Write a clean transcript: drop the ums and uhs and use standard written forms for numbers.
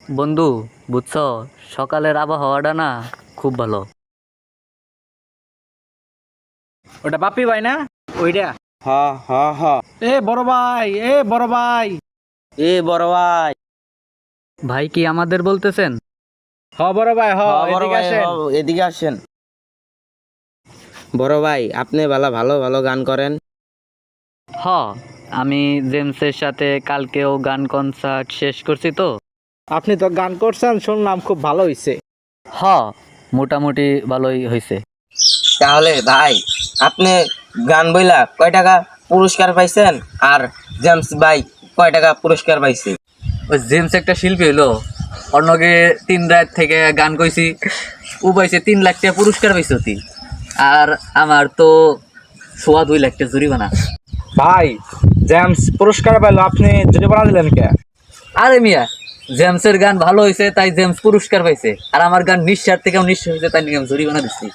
বন্ধু, বুঝছো, সকালের আবহাওয়াটা না খুব ভালো। ওটা বাপি ভাই না? ওইটা। হ হ হ এ বড় ভাই, এ বড় ভাই। এ বড় ভাই। ভাই কি আমাদের বলতেছেন? বড় ভাই, হ বড় এদিকে ভাই, আসেন। এদিকে আসেন। বড় ভাই, আপনি ভালো ভালো ভালো গান করেন। হ, আমি জেমসের সাথে কালকেও গান কনসার্ট শেষ করছি তো। আপনি তো গান করছেন, শুনলাম খুব ভালো হইছে। হ, মোটামুটি ভালোই হয়েছে। তাহলে ভাই, আপনি গান বইলা কয় টাকা পুরস্কার পাইছেন? আর জেমস ভাই কয় টাকা পুরস্কার পাইছে? ওই জেমস একটা শিল্পী হইলো, অন্যকে 3 রাত থেকে গান কইছি, ও পাইছে 3 লাখ টাকা পুরস্কার পাইছে অতি। আর আমার তো 2.5 লাখ টাকা জরিমানা। ভাই, জেমস পুরস্কার পাইলো, আপনি জরিমানা দিলেন কে? আরে মিয়া, জেমসের গান ভালো হয়েছে তাই জেমস পুরস্কার পাইছে, আর আমার গান নিঃস্বার্থ থেকেও নিঃস্ব হয়েছে তাই আমি জরিমানা দিচ্ছি।